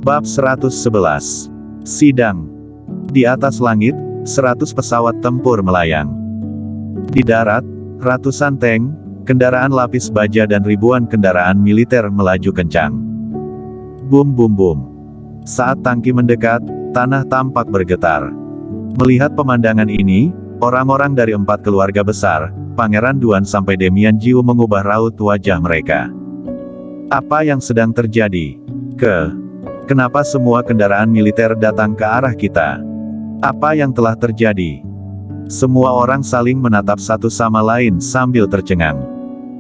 Bab 111. Sidang. Di atas langit, 100 pesawat tempur melayang. Di darat, ratusan tank, kendaraan lapis baja dan ribuan kendaraan militer melaju kencang. Bum bum bum. Saat tangki mendekat, tanah tampak bergetar. Melihat pemandangan ini, orang-orang dari 4 keluarga besar, Pangeran Duan sampai Demian Jiu mengubah raut wajah mereka. Apa yang sedang terjadi? Kenapa semua kendaraan militer datang ke arah kita? Apa yang telah terjadi? Semua orang saling menatap satu sama lain sambil tercengang.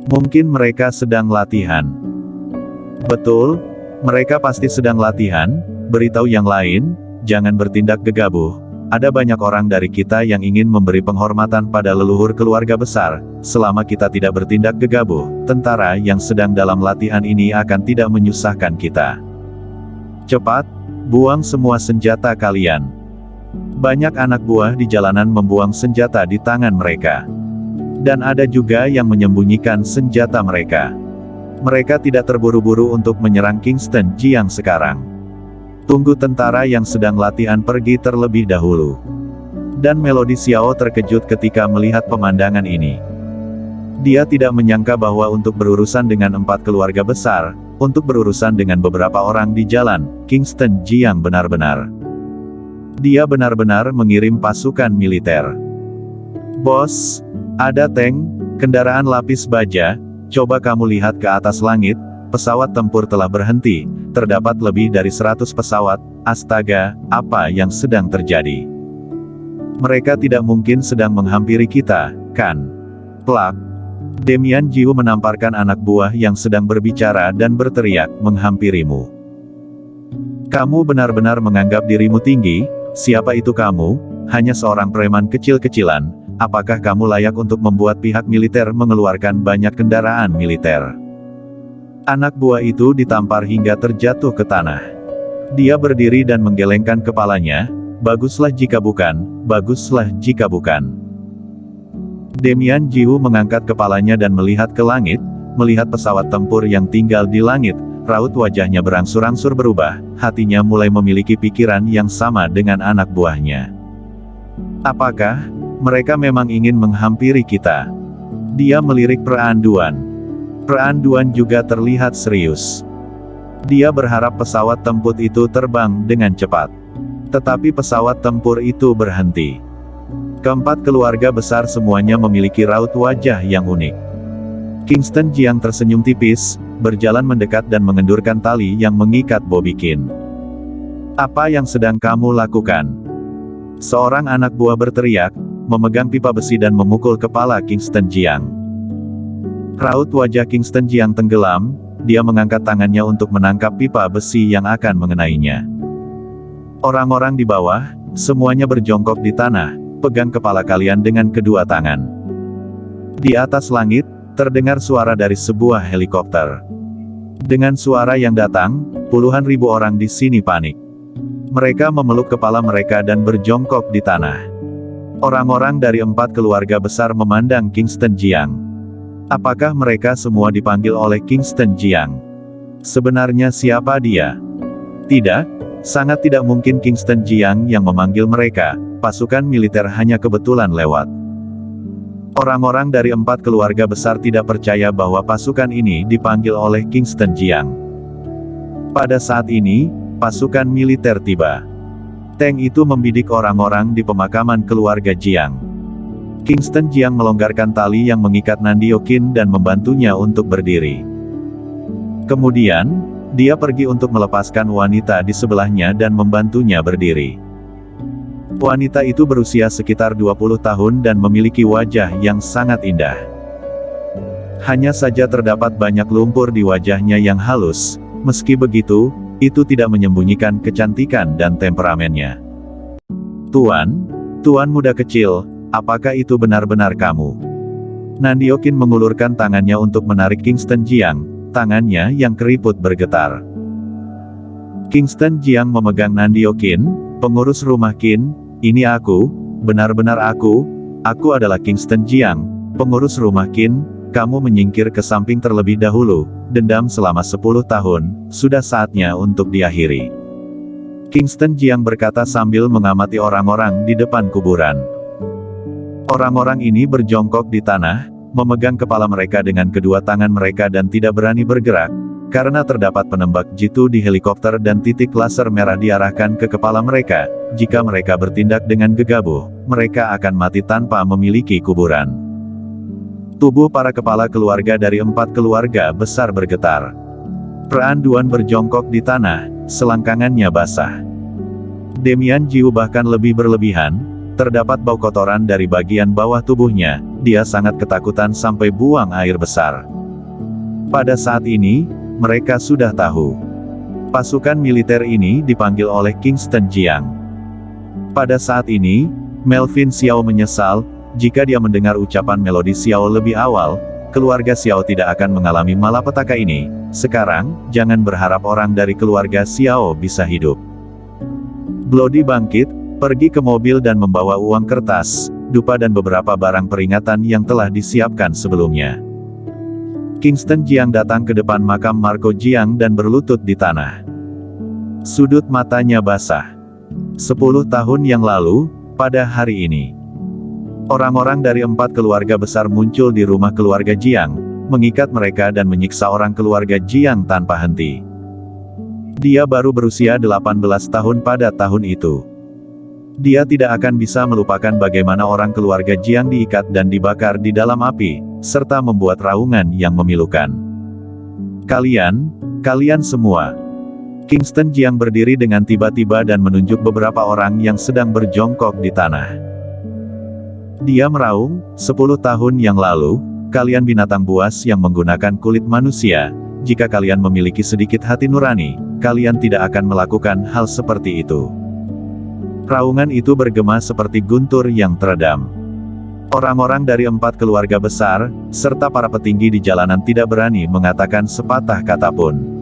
Mungkin mereka sedang latihan. Betul, mereka pasti sedang latihan. Beritahu yang lain, jangan bertindak gegabah. Ada banyak orang dari kita yang ingin memberi penghormatan pada leluhur keluarga besar. Selama kita tidak bertindak gegabah, tentara yang sedang dalam latihan ini akan tidak menyusahkan kita. Cepat, buang semua senjata kalian. Banyak anak buah di jalanan membuang senjata di tangan mereka. Dan ada juga yang menyembunyikan senjata mereka. Mereka tidak terburu-buru untuk menyerang Kingston Jiang sekarang. Tunggu tentara yang sedang latihan pergi terlebih dahulu. Dan Melody Xiao terkejut ketika melihat pemandangan ini. Dia tidak menyangka bahwa untuk berurusan dengan 4 keluarga besar, untuk berurusan dengan beberapa orang di jalan, Kingston Jiang benar-benar. Dia benar-benar mengirim pasukan militer. Bos, ada tank, kendaraan lapis baja, coba kamu lihat ke atas langit, pesawat tempur telah berhenti, terdapat lebih dari 100 pesawat, astaga, apa yang sedang terjadi? Mereka tidak mungkin sedang menghampiri kita, kan? Plak. Demian Jiu menamparkan anak buah yang sedang berbicara dan berteriak, menghampirimu. Kamu benar-benar menganggap dirimu tinggi? Siapa itu kamu? Hanya seorang preman kecil-kecilan. Apakah kamu layak untuk membuat pihak militer mengeluarkan banyak kendaraan militer? Anak buah itu ditampar hingga terjatuh ke tanah. Dia berdiri dan menggelengkan kepalanya. Baguslah jika bukan, baguslah jika bukan. Demian Jiu mengangkat kepalanya dan melihat ke langit, melihat pesawat tempur yang tinggal di langit, raut wajahnya berangsur-angsur berubah, hatinya mulai memiliki pikiran yang sama dengan anak buahnya. Apakah mereka memang ingin menghampiri kita? Dia melirik Peraan Duan. Peraan Duan juga terlihat serius. Dia berharap pesawat tempur itu terbang dengan cepat. Tetapi pesawat tempur itu berhenti. Keempat keluarga besar semuanya memiliki raut wajah yang unik. Kingston Jiang tersenyum tipis, berjalan mendekat dan mengendurkan tali yang mengikat Bobby Qin. Apa yang sedang kamu lakukan? Seorang anak buah berteriak, memegang pipa besi dan memukul kepala Kingston Jiang. Raut wajah Kingston Jiang tenggelam, dia mengangkat tangannya untuk menangkap pipa besi yang akan mengenainya. Orang-orang di bawah, semuanya berjongkok di tanah. Pegang kepala kalian dengan kedua tangan. Di atas langit, terdengar suara dari sebuah helikopter. Dengan suara yang datang, puluhan ribu orang di sini panik. Mereka memeluk kepala mereka dan berjongkok di tanah. Orang-orang dari 4 keluarga besar memandang Kingston Jiang. Apakah mereka semua dipanggil oleh Kingston Jiang? Sebenarnya siapa dia? Tidak, sangat tidak mungkin Kingston Jiang yang memanggil mereka. Pasukan militer hanya kebetulan lewat. Orang-orang dari 4 keluarga besar tidak percaya bahwa pasukan ini dipanggil oleh Kingston Jiang. Pada saat ini, pasukan militer tiba. Tank itu membidik orang-orang di pemakaman keluarga Jiang. Kingston Jiang melonggarkan tali yang mengikat Nandio Qin dan membantunya untuk berdiri. Kemudian, dia pergi untuk melepaskan wanita di sebelahnya dan membantunya berdiri. Wanita itu berusia sekitar 20 tahun dan memiliki wajah yang sangat indah. Hanya saja terdapat banyak lumpur di wajahnya yang halus, meski begitu, itu tidak menyembunyikan kecantikan dan temperamennya. Tuan muda kecil, apakah itu benar-benar kamu? Nandio Qin mengulurkan tangannya untuk menarik Kingston Jiang, tangannya yang keriput bergetar. Kingston Jiang memegang Nandio Qin, pengurus rumah Qin. Ini aku, benar-benar aku adalah Kingston Jiang, pengurus rumah Qin. Kamu menyingkir ke samping terlebih dahulu, dendam selama 10 tahun, sudah saatnya untuk diakhiri. Kingston Jiang berkata sambil mengamati orang-orang di depan kuburan. Orang-orang ini berjongkok di tanah, memegang kepala mereka dengan kedua tangan mereka dan tidak berani bergerak, karena terdapat penembak jitu di helikopter dan titik laser merah diarahkan ke kepala mereka. Jika mereka bertindak dengan gegabah, mereka akan mati tanpa memiliki kuburan. Tubuh para kepala keluarga dari 4 keluarga besar bergetar. Pran Duan berjongkok di tanah, selangkangannya basah. Demian Jiu bahkan lebih berlebihan, terdapat bau kotoran dari bagian bawah tubuhnya, dia sangat ketakutan sampai buang air besar. Pada saat ini, mereka sudah tahu. Pasukan militer ini dipanggil oleh Kingston Jiang. Pada saat ini, Melvin Xiao menyesal, jika dia mendengar ucapan melodi Xiao lebih awal, keluarga Xiao tidak akan mengalami malapetaka ini. Sekarang, jangan berharap orang dari keluarga Xiao bisa hidup. Bloody bangkit, pergi ke mobil dan membawa uang kertas, dupa dan beberapa barang peringatan yang telah disiapkan sebelumnya. Kingston Jiang datang ke depan makam Marco Jiang dan berlutut di tanah. Sudut matanya basah. 10 tahun yang lalu, pada hari ini, orang-orang dari 4 keluarga besar muncul di rumah keluarga Jiang, mengikat mereka dan menyiksa orang keluarga Jiang tanpa henti. Dia baru berusia 18 tahun pada tahun itu. Dia tidak akan bisa melupakan bagaimana orang keluarga Jiang diikat dan dibakar di dalam api, serta membuat raungan yang memilukan. Kalian semua. Kingston Jiang berdiri dengan tiba-tiba dan menunjuk beberapa orang yang sedang berjongkok di tanah. Dia meraung, 10 tahun yang lalu, kalian binatang buas yang menggunakan kulit manusia, jika kalian memiliki sedikit hati nurani, kalian tidak akan melakukan hal seperti itu. Raungan itu bergema seperti guntur yang teredam. Orang-orang dari 4 keluarga besar, serta para petinggi di jalanan tidak berani mengatakan sepatah kata pun.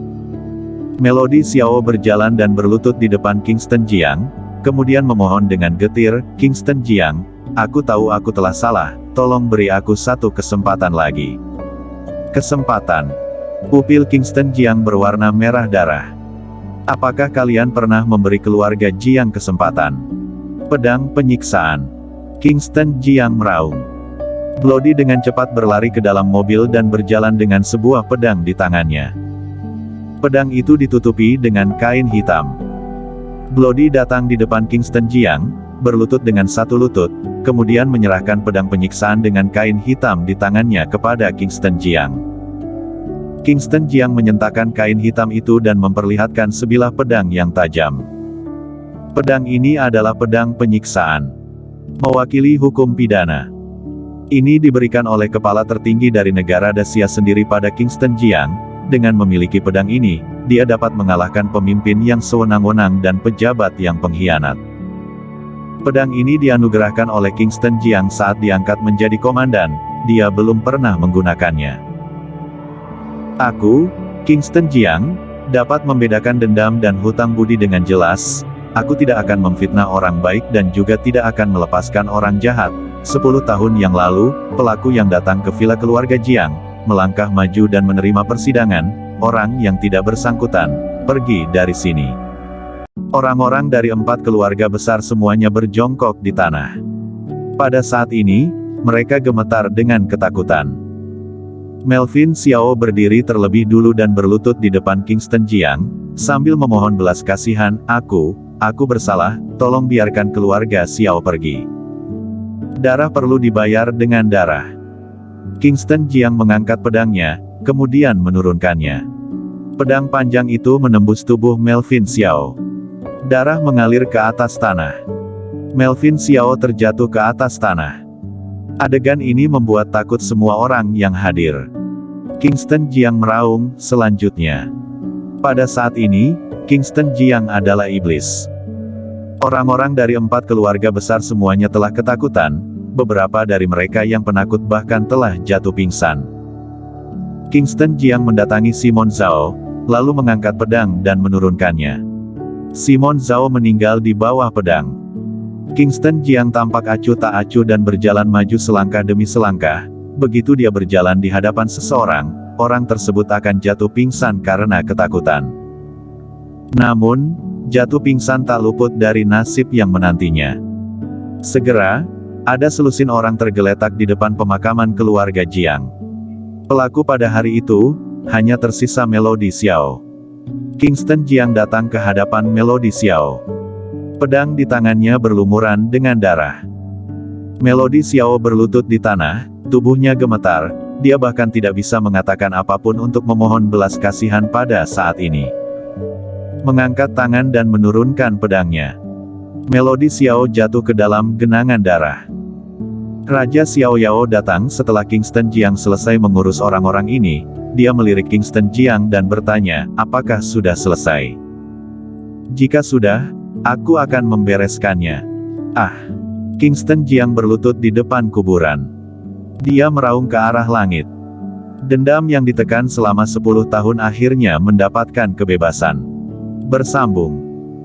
Melody Xiao berjalan dan berlutut di depan Kingston Jiang, kemudian memohon dengan getir, Kingston Jiang, aku tahu aku telah salah, tolong beri aku satu kesempatan lagi. Kesempatan. Pupil Kingston Jiang berwarna merah darah. Apakah kalian pernah memberi keluarga Jiang kesempatan? Pedang penyiksaan. Kingston Jiang meraung. Bloody dengan cepat berlari ke dalam mobil dan berjalan dengan sebuah pedang di tangannya. Pedang itu ditutupi dengan kain hitam. Bloody datang di depan Kingston Jiang, berlutut dengan satu lutut, kemudian menyerahkan pedang penyiksaan dengan kain hitam di tangannya kepada Kingston Jiang. Kingston Jiang menyentakkan kain hitam itu dan memperlihatkan sebilah pedang yang tajam. Pedang ini adalah pedang penyiksaan. Mewakili hukum pidana. Ini diberikan oleh kepala tertinggi dari negara Dacia sendiri pada Kingston Jiang. Dengan memiliki pedang ini, dia dapat mengalahkan pemimpin yang sewenang-wenang dan pejabat yang pengkhianat. Pedang ini dianugerahkan oleh Kingston Jiang saat diangkat menjadi komandan, dia belum pernah menggunakannya. Aku, Kingston Jiang, dapat membedakan dendam dan hutang budi dengan jelas. Aku tidak akan memfitnah orang baik dan juga tidak akan melepaskan orang jahat. 10 tahun yang lalu, pelaku yang datang ke villa keluarga Jiang, melangkah maju dan menerima persidangan, orang yang tidak bersangkutan, pergi dari sini. Orang-orang dari 4 keluarga besar semuanya berjongkok di tanah. Pada saat ini, mereka gemetar dengan ketakutan. Melvin Xiao berdiri terlebih dulu dan berlutut di depan Kingston Jiang, sambil memohon belas kasihan, aku bersalah, tolong biarkan keluarga Xiao pergi. Darah perlu dibayar dengan darah. Kingston Jiang mengangkat pedangnya, kemudian menurunkannya. Pedang panjang itu menembus tubuh Melvin Xiao. Darah mengalir ke atas tanah. Melvin Xiao terjatuh ke atas tanah. Adegan ini membuat takut semua orang yang hadir. Kingston Jiang meraung, selanjutnya. Pada saat ini, Kingston Jiang adalah iblis. Orang-orang dari 4 keluarga besar semuanya telah ketakutan, beberapa dari mereka yang penakut bahkan telah jatuh pingsan. Kingston Jiang mendatangi Simon Zhao, lalu mengangkat pedang dan menurunkannya. Simon Zhao meninggal di bawah pedang. Kingston Jiang tampak acuh tak acuh dan berjalan maju selangkah demi selangkah. Begitu dia berjalan di hadapan seseorang, orang tersebut akan jatuh pingsan karena ketakutan. Namun, jatuh pingsan tak luput dari nasib yang menantinya. Segera, ada selusin orang tergeletak di depan pemakaman keluarga Jiang. Pelaku pada hari itu, hanya tersisa Melody Xiao. Kingston Jiang datang ke hadapan Melody Xiao. Pedang di tangannya berlumuran dengan darah. Melody Xiao berlutut di tanah, tubuhnya gemetar, dia bahkan tidak bisa mengatakan apapun untuk memohon belas kasihan pada saat ini. Mengangkat tangan dan menurunkan pedangnya. Melody Xiao jatuh ke dalam genangan darah. Raja Xiao Yao datang setelah Kingston Jiang selesai mengurus orang-orang ini. Dia melirik Kingston Jiang dan bertanya, apakah sudah selesai? Jika sudah, aku akan membereskannya. Ah! Kingston Jiang berlutut di depan kuburan. Dia meraung ke arah langit. Dendam yang ditekan selama 10 tahun akhirnya mendapatkan kebebasan. Bersambung.